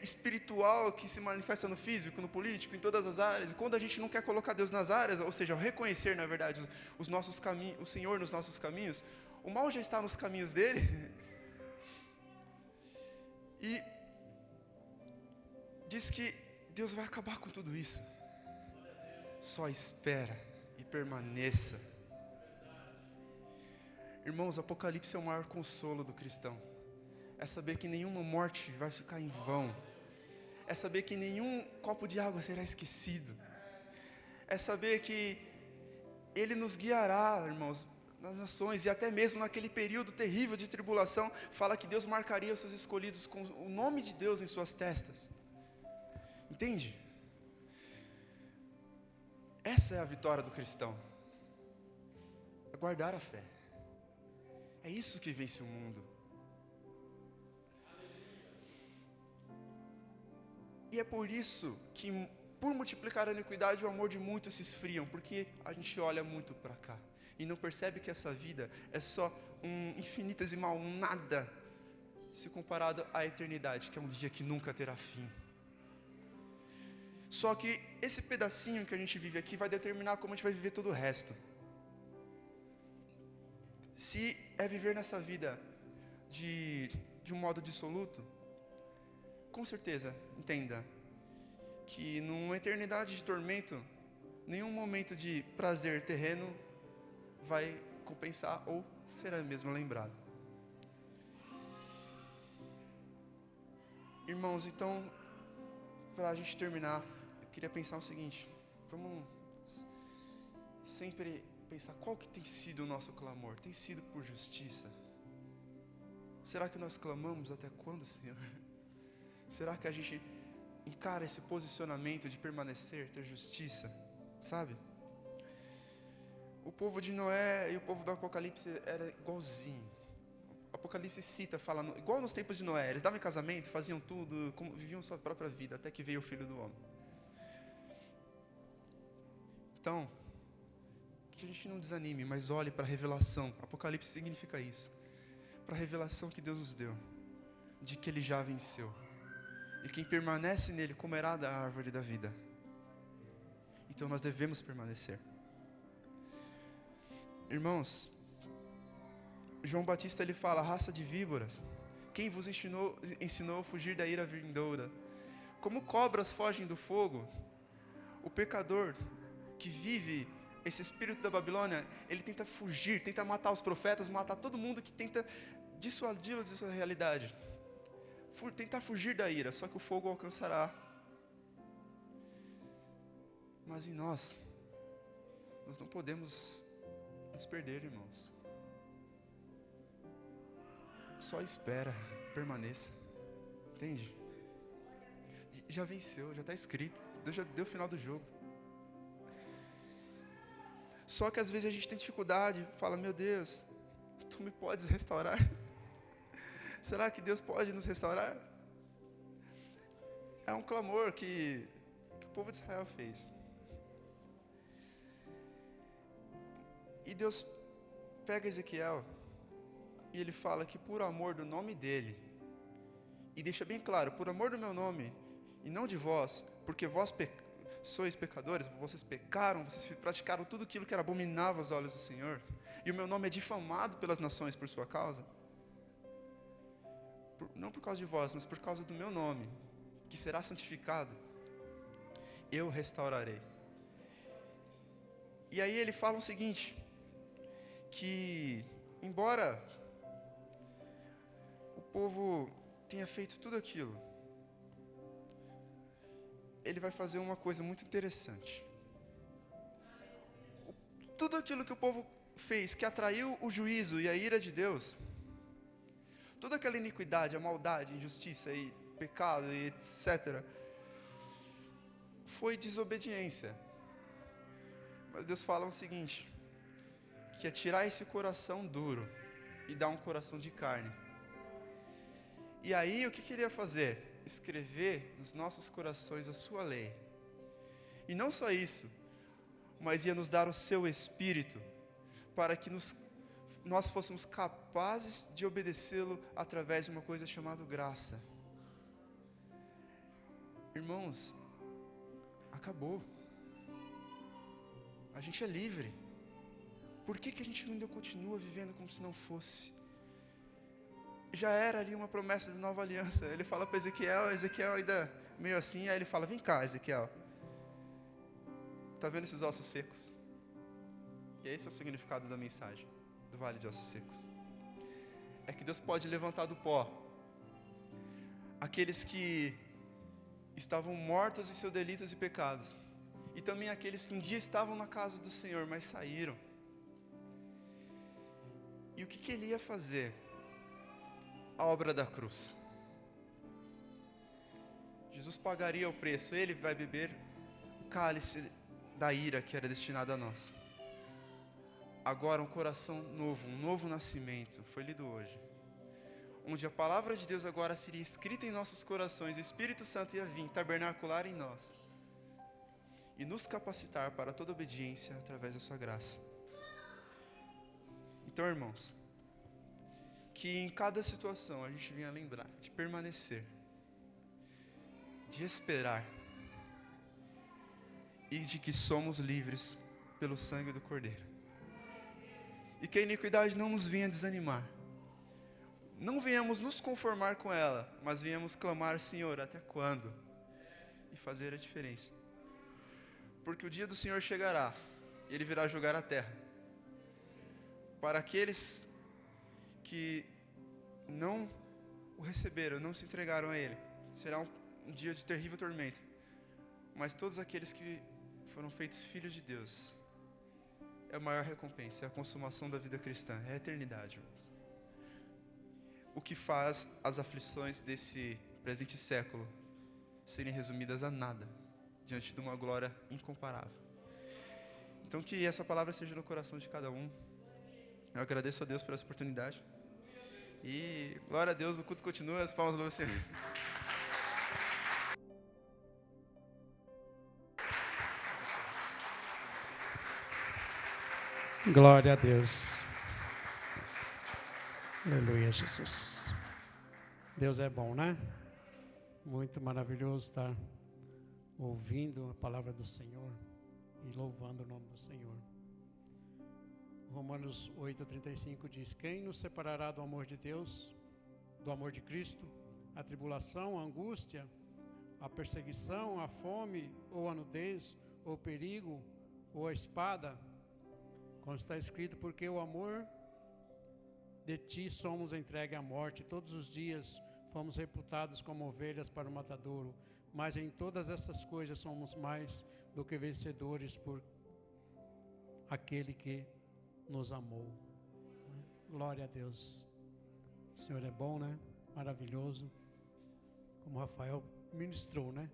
espiritual que se manifesta no físico, no político, em todas as áreas, e quando a gente não quer colocar Deus nas áreas, ou seja, reconhecer na verdade os nossos caminhos, o Senhor nos nossos caminhos, o mal já está nos caminhos dele. E diz que Deus vai acabar com tudo isso. Só espera e permaneça. Irmãos, Apocalipse é o maior consolo do cristão. É saber que nenhuma morte vai ficar em vão. É saber que nenhum copo de água será esquecido. É saber que Ele nos guiará, irmãos, nas nações. E até mesmo naquele período terrível de tribulação, fala que Deus marcaria os seus escolhidos com o nome de Deus em suas testas. Entende? Essa é a vitória do cristão. É guardar a fé. É isso que vence o mundo. E é por isso que, por multiplicar a iniquidade, o amor de muitos se esfriam, porque a gente olha muito para cá e não percebe que essa vida é só um infinitesimal, um nada, se comparado à eternidade, que é um dia que nunca terá fim. Só que esse pedacinho que a gente vive aqui vai determinar como a gente vai viver todo o resto. Se é viver nessa vida de um modo dissoluto, com certeza, entenda, que numa eternidade de tormento, nenhum momento de prazer terreno vai compensar ou será mesmo lembrado. Irmãos, então, para a gente terminar, eu queria pensar o seguinte: vamos sempre pensar qual que tem sido o nosso clamor. Tem sido por justiça? Será que nós clamamos até quando, Senhor? Será que a gente encara esse posicionamento de permanecer, ter justiça, sabe? O povo de Noé e o povo do Apocalipse era igualzinho. O Apocalipse cita, fala, igual nos tempos de Noé, eles davam em casamento, faziam tudo, viviam sua própria vida, até que veio o Filho do Homem. Então, que a gente não desanime, mas olhe para a revelação. Apocalipse significa isso. Para a revelação que Deus nos deu, de que Ele já venceu. E quem permanece nele comerá da árvore da vida. Então nós devemos permanecer. Irmãos, João Batista ele fala: raça de víboras, quem vos ensinou a fugir da ira vindoura? Como cobras fogem do fogo, o pecador que vive esse espírito da Babilônia, ele tenta fugir, tenta matar os profetas, matar todo mundo que tenta dissuadi-lo de sua realidade. Tentar fugir da ira, só que o fogo alcançará. Mas em nós não podemos nos perder, irmãos. Só espera, permaneça. Entende? Já venceu, já está escrito. Deus já deu o final do jogo. Só que às vezes a gente tem dificuldade, fala: meu Deus, tu me podes restaurar? Será que Deus pode nos restaurar? É um clamor que o povo de Israel fez. E Deus pega Ezequiel e ele fala que por amor do nome dele, e deixa bem claro: por amor do meu nome e não de vós, porque vós sois pecadores, vocês pecaram, vocês praticaram tudo aquilo que era abominável aos olhos do Senhor, e o meu nome é difamado pelas nações por sua causa. Não por causa de vós, mas por causa do meu nome, que será santificado, eu restaurarei. E aí ele fala o seguinte, que embora o povo tenha feito tudo aquilo, ele vai fazer uma coisa muito interessante. Tudo aquilo que o povo fez, que atraiu o juízo e a ira de Deus, toda aquela iniquidade, a maldade, a injustiça e pecado e etc., foi desobediência. Mas Deus fala o seguinte, que é tirar esse coração duro e dar um coração de carne. E aí o que ele ia fazer? Escrever nos nossos corações a sua lei. E não só isso, mas ia nos dar o seu Espírito, para que nós fôssemos capazes de obedecê-lo através de uma coisa chamada graça. Irmãos, acabou. A gente é livre. Por que a gente ainda continua vivendo como se não fosse? Já era ali uma promessa de nova aliança. Ele fala para Ezequiel ainda meio assim, aí ele fala: vem cá, Ezequiel, está vendo esses ossos secos? E esse é o significado da mensagem do vale de ossos secos. É que Deus pode levantar do pó aqueles que estavam mortos em seus delitos e pecados, e também aqueles que um dia estavam na casa do Senhor, mas saíram. E o que ele ia fazer? A obra da cruz. Jesus pagaria o preço, ele vai beber o cálice da ira que era destinado a nós. Agora um coração novo, um novo nascimento, foi lido hoje, onde a palavra de Deus agora seria escrita em nossos corações, o Espírito Santo ia vir, tabernacular em nós, e nos capacitar para toda obediência através da sua graça. Então, irmãos, que em cada situação a gente venha lembrar de permanecer, de esperar, e de que somos livres pelo sangue do Cordeiro. E que a iniquidade não nos venha desanimar. Não venhamos nos conformar com ela, mas venhamos clamar: Senhor, até quando? E fazer a diferença. Porque o dia do Senhor chegará, e Ele virá julgar a terra. Para aqueles que não o receberam, não se entregaram a Ele, será um dia de terrível tormento. Mas todos aqueles que foram feitos filhos de Deus, é a maior recompensa, é a consumação da vida cristã, é a eternidade, irmãos. O que faz as aflições desse presente século serem resumidas a nada, diante de uma glória incomparável. Então que essa palavra seja no coração de cada um. Eu agradeço a Deus por essa oportunidade. E glória a Deus, o culto continua, as palmas para você. Glória a Deus. Aleluia, Jesus. Deus é bom, né? Muito maravilhoso estar ouvindo a palavra do Senhor e louvando o nome do Senhor. Romanos 8:35 diz: quem nos separará do amor de Deus, do amor de Cristo? A tribulação, a angústia, a perseguição, a fome, ou a nudez, ou o perigo, ou a espada? Como está escrito, porque o amor de ti somos entregue à morte, todos os dias fomos reputados como ovelhas para o matadouro, mas em todas essas coisas somos mais do que vencedores por aquele que nos amou. Glória a Deus. O Senhor é bom, né? Maravilhoso. Como o Rafael ministrou, né?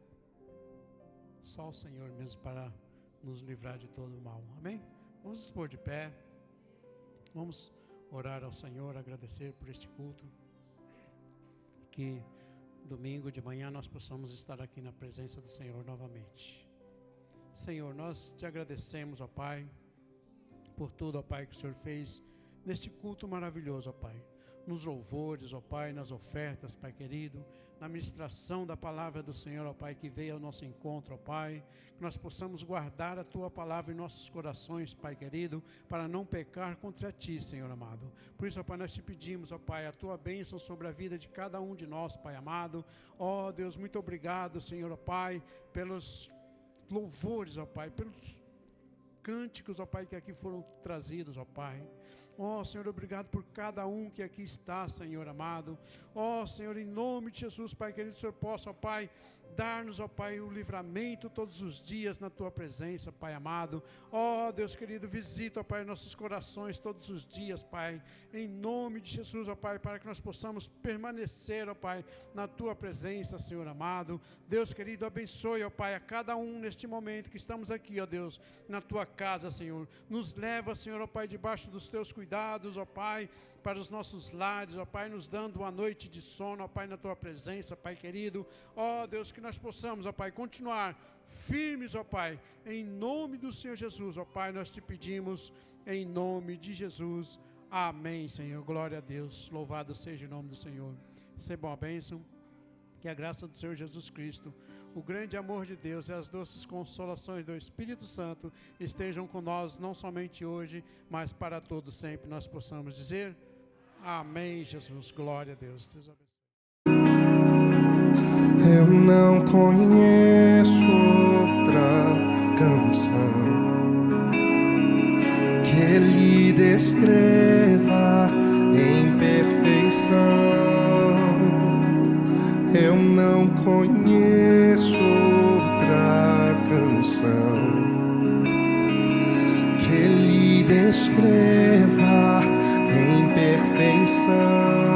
Só o Senhor mesmo para nos livrar de todo o mal. Amém? Vamos nos pôr de pé. Vamos orar ao Senhor, agradecer por este culto. Que domingo de manhã nós possamos estar aqui na presença do Senhor novamente. Senhor, nós te agradecemos, ó Pai, por tudo, ó Pai, que o Senhor fez neste culto maravilhoso, ó Pai. Nos louvores, ó Pai, nas ofertas, Pai querido, na ministração da palavra do Senhor, ó Pai, que veio ao nosso encontro, ó Pai, que nós possamos guardar a Tua palavra em nossos corações, Pai querido, para não pecar contra Ti, Senhor amado. Por isso, ó Pai, nós te pedimos, ó Pai, a Tua bênção sobre a vida de cada um de nós, Pai amado. Ó Deus, muito obrigado, Senhor, ó Pai, pelos louvores, ó Pai, pelos cânticos, ó Pai, que aqui foram trazidos, ó Pai. Ó Senhor, obrigado por cada um que aqui está, Senhor amado. Ó Senhor, em nome de Jesus, Pai querido, o Senhor possa, ó Pai, dar-nos, ó Pai, o livramento todos os dias na Tua presença, Pai amado. Ó Deus querido, visita, ó Pai, nossos corações todos os dias, Pai, em nome de Jesus, ó Pai, para que nós possamos permanecer, ó Pai, na Tua presença, Senhor amado. Deus querido, abençoe, ó Pai, a cada um neste momento que estamos aqui, ó Deus, na Tua casa, Senhor. Nos leva, Senhor, ó Pai, debaixo dos Teus cuidados, ó Pai, para os nossos lares, ó Pai, nos dando uma noite de sono, ó Pai, na Tua presença, Pai querido. Ó Deus, que nós possamos, ó Pai, continuar firmes, ó Pai, em nome do Senhor Jesus, ó Pai, nós te pedimos, em nome de Jesus. Amém, Senhor. Glória a Deus. Louvado seja o nome do Senhor. Recebam a bênção. Que a graça do Senhor Jesus Cristo, o grande amor de Deus e as doces consolações do Espírito Santo estejam com nós, não somente hoje, mas para todo sempre. Nós possamos dizer amém, Jesus. Glória a Deus. Deus abençoe. Eu não conheço outra canção que lhe descreva em perfeição. Eu não conheço outra canção que lhe descreva em perfeição.